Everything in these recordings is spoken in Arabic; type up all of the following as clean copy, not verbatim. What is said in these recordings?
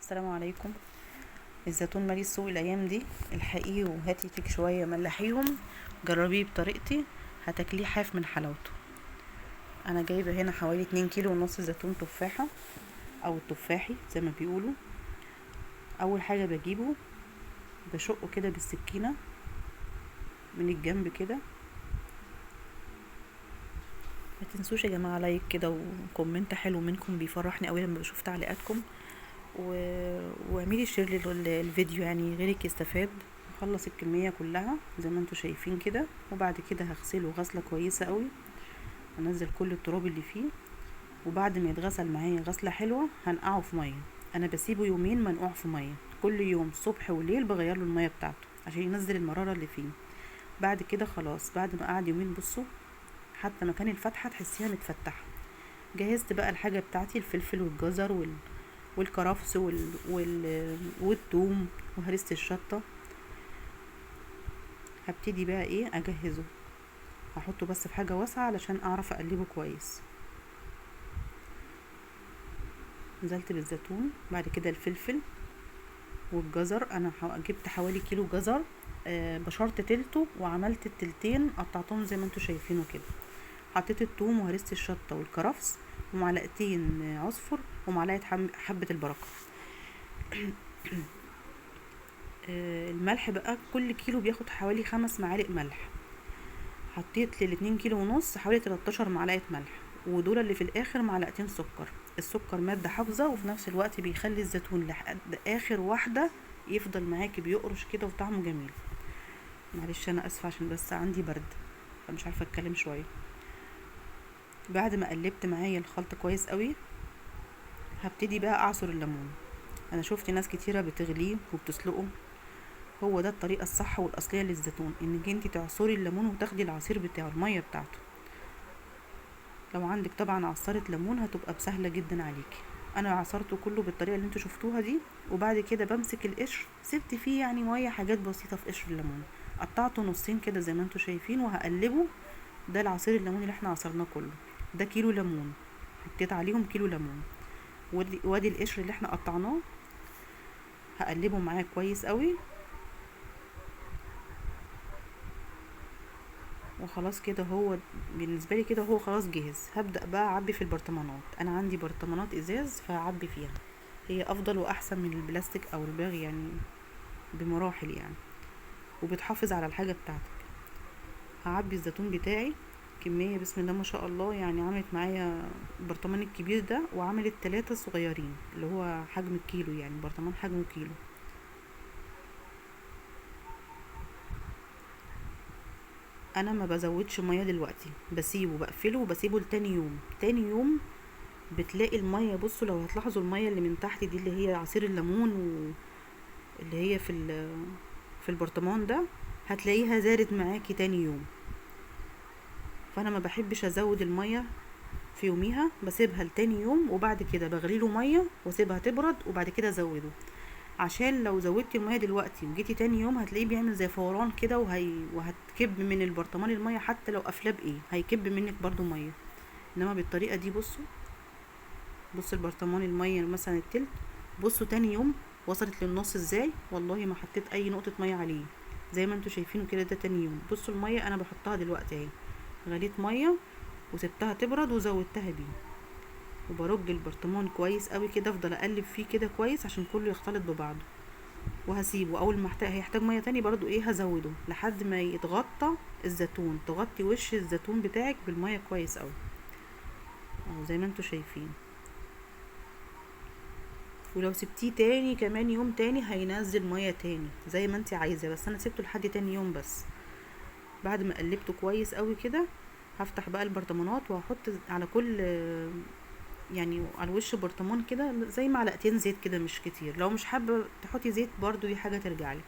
السلام عليكم. الزيتون مالي السوق الايام دي، الحقيه وهاتي فيك شويه ملحيهم، جربيه بطريقتي هتاكليه حاف من حلاوته. انا جايبه هنا حوالي 2 كيلو ونص زيتون تفاحه او التفاحي زي ما بيقولوا. اول حاجه بجيبه بشقه كده بالسكينه من الجنب كده. ما تنسوش يا جماعه لايك كده وكومنت حلو منكم بيفرحني قوي لما بشوف تعليقاتكم واعملي شير للفيديو، يعني غيرك يستفاد. اخلص الكميه كلها زي ما انتوا شايفين كده، وبعد كده هغسله غسله كويسه قوي، انزل كل التراب اللي فيه. وبعد ما يتغسل معايا غسله حلوه هنقعه في ميه. انا بسيبه يومين منقوع في ميه، كل يوم صبح وليل بغير له الميه بتاعته عشان ينزل المراره اللي فيه. بعد كده خلاص، بعد ما قعد يومين بصوا حتى مكان الفتحه تحسيها متفتحه. جهزت بقى الحاجه بتاعتي، الفلفل والجزر والكرفس والثوم وهرسة الشطة. هبتدي بقى ايه اجهزه، هحطه بس في حاجة واسعة علشان اعرف اقلبه كويس. نزلت بالزيتون، بعد كده الفلفل والجزر. انا جبت حوالي كيلو جزر، بشرت تلته وعملت التلتين قطعتهم زي ما انتوا شايفينه كده. حطيت الثوم وهرسة الشطة والكرفس ومعلقتين عصفر ومعلقة حبة البركة. الملح بقى كل كيلو بياخد حوالي 5 معالق ملح. حطيت لل2 كيلو ونص حوالي 13 معلقة ملح، ودول اللي في الاخر معلقتين سكر. السكر مادة حافظة وفي نفس الوقت بيخلي الزيتون لحد اخر واحدة يفضل معاكي بيقرش كده وطعمه جميل. معلش انا اسفة عشان بس عندي برد فمش عارفة اتكلم شوية. بعد ما قلبت معايا الخلط كويس قوي هبتدي بقى اعصر الليمون. انا شفت ناس كتيرة بتغليه وبتسلقه، هو ده الطريقة الصح والاصلية للزيتون، انك انتي تعصري الليمون وتاخدي العصير بتاعه المية بتاعته. لو عندك طبعا عصارة ليمون هتبقى بسهلة جدا عليكي. انا عصرته كله بالطريقة اللي انتوا شفتوها دي، وبعد كده بمسك القشر سبت فيه يعني مية حاجات بسيطة في قشر الليمون، قطعته نصين كده زي ما انتوا شايفين وهقلبه. ده العصير الليمون اللي احنا عصرناه كله، ده كيلو ليمون، حطيت عليهم كيلو ليمون. وادي القشر اللي احنا قطعناه هقلبه معاه كويس قوي. وخلاص كده هو بالنسبه لي كده هو خلاص جاهز. هبدا بقى اعبي في البرطمانات، انا عندي برطمانات ازاز فهعبي فيها، هي افضل واحسن من البلاستيك او الباغ يعني بمراحل يعني، وبتحافظ على الحاجه بتاعتك. هعبي الزيتون بتاعي كميه بسم الله ما شاء الله، يعني عملت معايا البرطمان الكبير ده وعملت 3 صغيرين اللي هو حجم الكيلو، يعني برطمان حجمه كيلو. انا ما بزودش ميه دلوقتي، بسيبه بقفله وبسيبه لتاني يوم. تاني يوم بتلاقي المية، بصوا لو هتلاحظوا المية اللي من تحت دي اللي هي عصير الليمون اللي هي في البرطمان ده هتلاقيها زادت معاكي تاني يوم. فانا ما بحبش ازود المية في يوميها، بسيبها لتاني يوم وبعد كده بغليله مية واسيبها تبرد وبعد كده ازوده. عشان لو زودتي المية دلوقتي وجيتي تاني يوم هتلاقيه بيعمل زي فوران كده وهتكب من البرطمان المية، حتى لو قافلاه بايه هيكب منك برضو مية. انما بالطريقة دي بصوا البرطمان المية مثلا التلت، بصوا تاني يوم وصلت للنص ازاي، والله ما حطيت اي نقطة مية عليه زي ما انتوا شايفينه كده. ده تاني يوم. بصوا المية انا بحطها دلوقتي اهي، غليت مية وسبتها تبرد وزودتها بيه، وبرج البرطمان كويس قوي كده، افضل اقلب فيه كده كويس عشان كله يختلط ببعضه. وهسيبه اول ما هيحتاج مية تاني برضو ايه هزوده لحد ما يتغطى الزيتون، تغطي وش الزيتون بتاعك بالمية كويس قوي اهو زي ما انتوا شايفين. ولو سبتيه تاني كمان يوم تاني هينزل مية تاني زي ما انتي عايزة، بس انا سبته لحد تاني يوم بس. بعد ما قلبته كويس قوي كده هفتح بقى البرطمانات وهحط على كل يعني على وش برطمان كده زي معلقتين زيت كده مش كتير، لو مش حابة تحطي زيت برضو دي حاجة ترجعلك.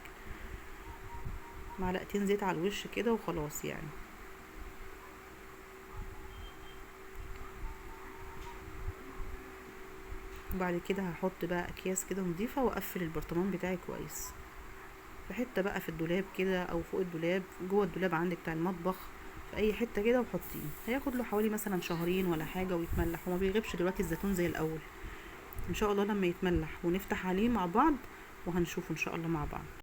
معلقتين زيت على الوش كده وخلاص يعني. وبعد كده هحط بقى اكياس كده نضيفة واقفل البرطمان بتاعي كويس في حته بقى في الدولاب كده او فوق الدولاب، جوه الدولاب عندك بتاع المطبخ، في اي حته كده وحطيه. هياخد له حوالي مثلا شهرين ولا حاجه ويتملح، وما بيغيبش دلوقتي الزيتون زي الاول. ان شاء الله لما يتملح ونفتح عليه مع بعض وهنشوفه ان شاء الله مع بعض.